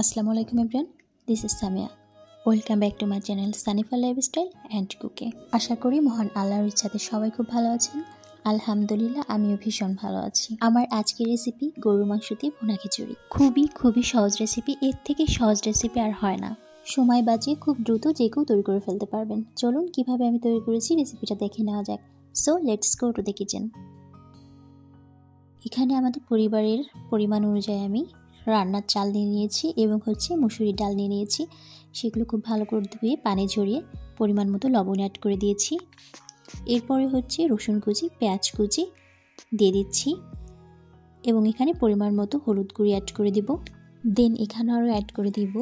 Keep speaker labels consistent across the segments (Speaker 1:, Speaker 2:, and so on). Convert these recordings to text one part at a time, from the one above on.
Speaker 1: আসসালামু আলাইকুম everyone, this is Samia. Welcome back to my channel Sanifa lifestyle and cooking. আশা করি মহান আল্লাহর ইচ্ছাতে সবাই খুব ভালো আছেন। আলহামদুলিল্লাহ, আমিও ভীষণ ভালো আছি। আমার আজকের রেসিপি গরুর মাংস দিয়ে ভুনা খিচুড়ি। খুবই সহজ রেসিপি, এর থেকে সহজ রেসিপি আর হয় না। সময় বাঁচিয়ে খুব দ্রুত যে কেউ তৈরি করে ফেলতে পারবেন। চলুন কিভাবে আমি তৈরি করেছি রেসিপিটা দেখে নেওয়া যাক। So let's go to the kitchen. এখানে আমাদের পরিবারের পরিমাণ অনুযায়ী আমি রান্নার চাল নিয়ে নিয়েছি এবং মুসুরির ডাল নিয়ে নিয়েছি। সেগুলো খুব ভালো করে ধুয়ে পানি ঝরিয়ে পরিমাণ মতো লবণ অ্যাড করে দিয়েছি। এরপরে রসুন কুচি, পেঁয়াজ কুচি দিয়ে দিচ্ছি এবং এখানে পরিমাণ মতো হলুদ গুঁড়ি অ্যাড করে দিব। দেন এখানে আরও অ্যাড করে দিব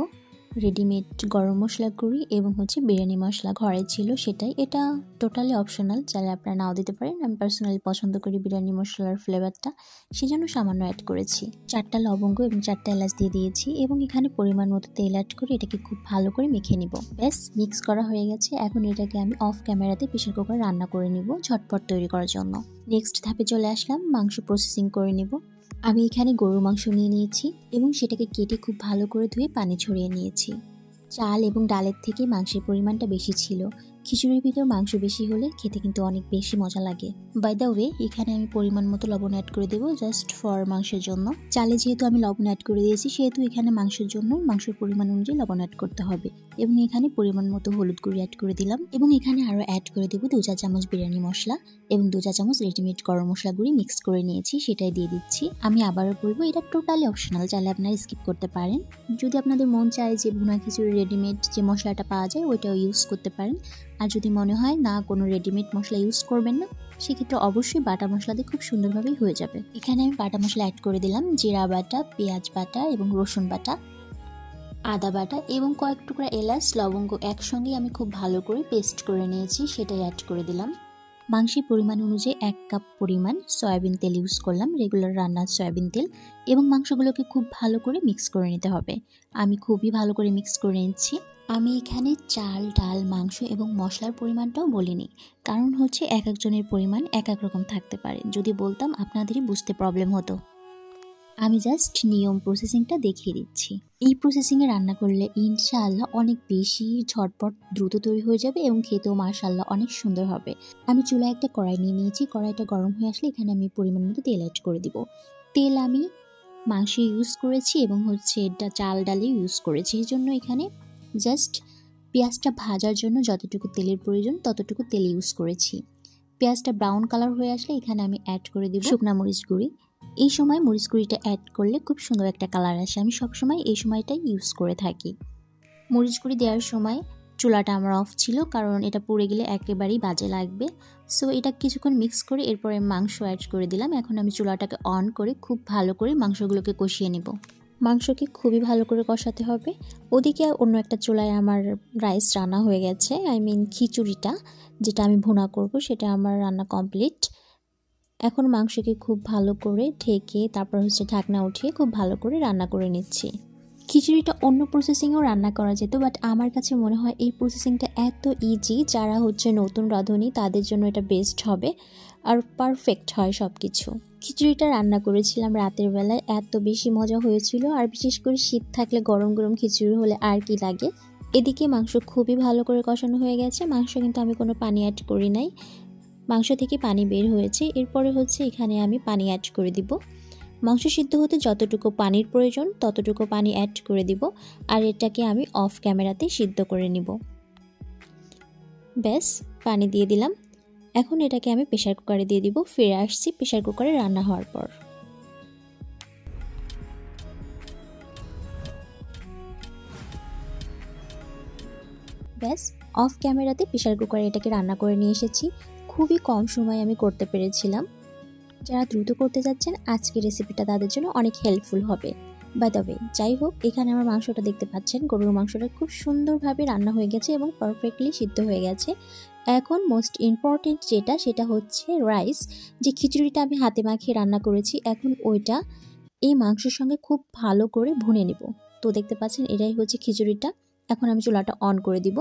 Speaker 1: রেডিমেড গরম মশলা গুঁড়ি এবং বিরিয়ানি মশলা ঘরে ছিল সেটাই। এটা টোটালি অপশনাল, চাইলে আপনারা নাও দিতে পারেন। আমি পার্সোনালি পছন্দ করি বিরিয়ানি মশলার ফ্লেভারটা, সেজন্য সামান্য অ্যাড করেছি। 4টা লবঙ্গ এবং 4টা এলাচ দিয়ে দিয়েছি এবং এখানে পরিমাণ মতো তেল অ্যাড করে এটাকে খুব ভালো করে মেখে নিব। ব্যাস, মিক্স করা হয়ে গেছে। এখন এটাকে আমি অফ ক্যামেরাতে প্রেসার কুকারে রান্না করে নিব ঝটপট তৈরি করার জন্য। নেক্সট ধাপে চলে আসলাম, মাংস প্রসেসিং করে নিব। আমি এখানে গরুর মাংস নিয়ে নিয়েছি এবং সেটাকে কেটে খুব ভালো করে ধুয়ে পানি ছড়িয়ে নিয়েছি। চাল এবং ডালের থেকে মাংসের পরিমাণটা বেশি ছিল। খিচুড়ির ভিতর মাংস বেশি হলে খেতে কিন্তু অনেক বেশি মজা লাগে। বাই দ্য ওয়ে, এখানে আমি পরিমাণ মতো লবণ অ্যাড করে দেবো জাস্ট ফর মাংসের জন্য। চালে যেহেতু আমি লবণ অ্যাড করে দিয়েছি সেহেতু এখানে মাংসের জন্য মাংসের পরিমাণ অনুযায়ী লবণ অ্যাড করতে হবে। এবং এখানে পরিমাণ মতো হলুদ গুঁড়ি অ্যাড করে দিলাম এবং এখানে আরও অ্যাড করে দেবো 2 চা চামচ বিরিয়ানি মশলা এবং 2 চা চামচ রেডিমেড গরম মশলা গুঁড়ি মিক্স করে নিয়েছি, সেটাই দিয়ে দিচ্ছি। আমি আবারও বলবো, এটা টোটালি অপশনাল, চাইলে আপনারা স্কিপ করতে পারেন। যদি আপনাদের মন চায় যে ভুনা খিচুড়ি রেডিমেড যে মশলাটা পাওয়া যায় ওইটাও ইউজ করতে পারেন। আর যদি মনে হয় না কোনো রেডিমেড মশলা ইউজ করবেন না, সেক্ষেত্রে অবশ্যই বাটা মশলা দিয়ে খুব সুন্দরভাবেই হয়ে যাবে। এখানে আমি বাটা মশলা অ্যাড করে দিলাম জিরা বাটা, পেঁয়াজ বাটা এবং রসুন বাটা, আদা বাটা এবং কয়েক টুকরা এলাচ লবঙ্গ একসঙ্গে আমি খুব ভালো করে পেস্ট করে নিয়েছি, সেটাই অ্যাড করে দিলাম। মাংসের পরিমাণ অনুযায়ী 1 কাপ পরিমাণ সয়াবিন তেল ইউজ করলাম, রেগুলার রান্নার সয়াবিন তেল। এবং মাংসগুলোকে খুব ভালো করে মিক্স করে নিতে হবে। আমি খুবই ভালো করে মিক্স করে নিচ্ছি। আমি এখানে চাল, ডাল, মাংস এবং মশলার পরিমাণটাও বলিনি, কারণ এক একজনের পরিমাণ এক এক রকম থাকতে পারে। যদি বলতাম আপনাদেরই বুঝতে প্রবলেম হতো। আমি জাস্ট নিয়ম প্রসেসিংটা দেখিয়ে দিচ্ছি। এই প্রসেসিংয়ে রান্না করলে ইনশাআল্লাহ অনেক বেশি ঝটপট দ্রুত তৈরি হয়ে যাবে এবং খেতেও মাশাআল্লাহ অনেক সুন্দর হবে। আমি চুলায় একটা কড়াই নিয়ে নিয়েছি। কড়াইটা গরম হয়ে আসলে এখানে আমি পরিমাণ মতো তেল অ্যাড করে দিব। তেল আমি মাংসে ইউজ করেছি এবং এটা চাল ডালে ইউজ করেছি। এই জন্য এখানে জাস্ট পেঁয়াজটা ভাজার জন্য যতটুকু তেলের প্রয়োজন ততটুকু তেল ইউজ করেছি। পেঁয়াজটা ব্রাউন কালার হয়ে আসলে এখানে আমি অ্যাড করে দিব শুকনা মরিচ গুঁড়ি। এই সময় মরিচ গুঁড়িটা অ্যাড করলে খুব সুন্দর একটা কালার আসে। আমি সবসময় এই সময়টাই ইউজ করে থাকি। মরিচ গুঁড়ি দেওয়ার সময় চুলাটা আমার অফ ছিল, কারণ এটা পুড়ে গেলে একেবারেই বাজে লাগবে। সো এটা কিছুক্ষণ মিক্স করে এরপরে মাংস অ্যাড করে দিলাম। এখন আমি চুলাটাকে অন করে খুব ভালো করে মাংসগুলোকে কষিয়ে নেব। মাংসকে খুবই ভালো করে কষাতে হবে। ওদিকে অন্য একটা চুলায় আমার রাইস রান্না হয়ে গেছে, খিচুড়িটা যেটা আমি ভুনা করব সেটা আমার রান্না কমপ্লিট। এখন মাংসকে খুব ভালো করে ঢেকে তারপর ঢাকনা উঠিয়ে খুব ভালো করে রান্না করে নিচ্ছি। খিচুড়িটা অন্য প্রসেসিংয়েও রান্না করা যেত, বাট আমার কাছে মনে হয় এই প্রসেসিংটা এত ইজি, যারা নতুন রাঁধুনি তাদের জন্য এটা বেস্ট হবে আর পারফেক্ট হয় সব কিছু। খিচুড়িটা রান্না করেছিলাম রাতের বেলায়, এত বেশি মজা হয়েছিল। আর বিশেষ করে শীত থাকলে গরম গরম খিচুড়ি হলে আর কি লাগে। এদিকে মাংস খুবই ভালো করে কষানো হয়ে গেছে। মাংস কিন্তু আমি কোনো পানি অ্যাড করি নাই, মাংস থেকে পানি বের হয়েছে। এরপরে এখানে আমি পানি অ্যাড করে দিব। মাংস সিদ্ধ হতে যতটুকু পানির প্রয়োজন ততটুকু পানি অ্যাড করে দিব আর এটাকে আমি অফ ক্যামেরাতে সিদ্ধ করে নিব। ব্যাস, পানি দিয়ে দিলাম। এখন এটাকে আমি প্রেসার কুকারে দিয়ে দিব। ফিরে আসছি প্রেসার কুকারে রান্না হওয়ার পর। ব্যাস, অফ ক্যামেরাতে প্রেসার কুকারে এটাকে রান্না করে নিয়ে এসেছি। খুবই কম সময়ে আমি করতে পেরেছিলাম। যারা দ্রুত করতে যাচ্ছেন আজকের রেসিপিটা তাদের জন্য অনেক হেল্পফুল হবে। বাই দ্য ওয়ে, যাই হোক, এখানে আমার মাংসটা দেখতে পাচ্ছেন, গরুর মাংসটা খুব সুন্দরভাবে রান্না হয়ে গেছে এবং পারফেক্টলি সিদ্ধ হয়ে গেছে। এখন মোস্ট ইম্পর্টেন্ট যেটা, সেটা রাইস, যে খিচুড়িটা আমি হাতে মাখিয়ে রান্না করেছি। এখন ওইটা এই মাংসের সঙ্গে খুব ভালো করে ভুনে নেব। তো দেখতে পাচ্ছেন এটাই খিচুড়িটা। এখন আমি চুলাটা অন করে দিব।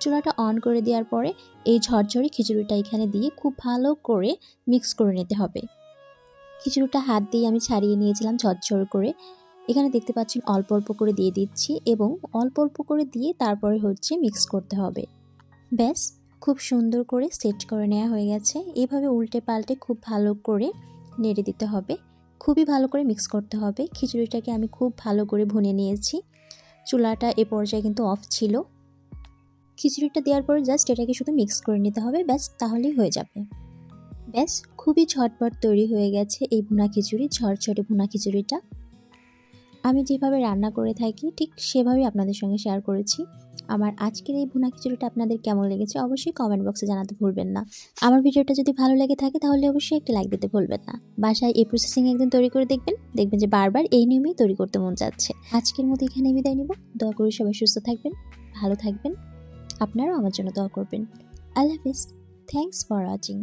Speaker 1: চুলাটা অন করে দেওয়ার পরে এই ঝরঝরে খিচুড়িটা এখানে দিয়ে খুব ভালো করে মিক্স করে নিতে হবে। খিচুড়িটা হাত দিয়ে আমি ছাড়িয়ে নিয়েছিলাম ঝরঝর করে। এখানে দেখতে পাচ্ছেন অল্প অল্প করে দিয়ে দিচ্ছি এবং অল্প অল্প করে দিয়ে তারপরে হচ্ছে মিক্স করতে হবে। ব্যাস খুব সুন্দর করে সেট করে নেওয়া হয়ে গেছে। এভাবে উল্টে পাল্টে খুব ভালো করে নেড়ে দিতে হবে, খুবই ভালো করে মিক্স করতে হবে। খিচুড়িটাকে আমি খুব ভালো করে ভুনে নিয়েছি। চুলাটা এ পর্যায়ে কিন্তু অফ ছিল। খিচুড়িটা দেওয়ার পরে জাস্ট এটাকে শুধু মিক্স করে নিতে হবে, ব্যাস তাহলেই হয়ে যাবে। ব্যাস খুবই ঝটপট তৈরি হয়ে গেছে এই ভুনা খিচুড়ি, ঝরঝরে ভুনা খিচুড়িটা। আমি যেভাবে রান্না করে থাকি ঠিক সেভাবেই আপনাদের সঙ্গে শেয়ার করেছি। আমার আজকের এই ভুনা খিচুড়িটা আপনাদের কেমন লেগেছে অবশ্যই কমেন্ট বক্সে জানাতে ভুলবেন না। আমার ভিডিওটা যদি ভালো লেগে থাকে তাহলে অবশ্যই একটা লাইক দিতে ভুলবেন না। বাসায় এই প্রসেসিং একদিন তৈরি করে দেখবেন যে বারবার এই নিয়মেই তৈরি করতে মন যাচ্ছে। আজকের মতো এখানে বিদায় নিব। দোয়া করি সবাই সুস্থ থাকবেন, ভালো থাকবেন। আপনারাও আমার জন্য দোয়া করবেন। আল্লাহ হাফেজ। Thanks for watching.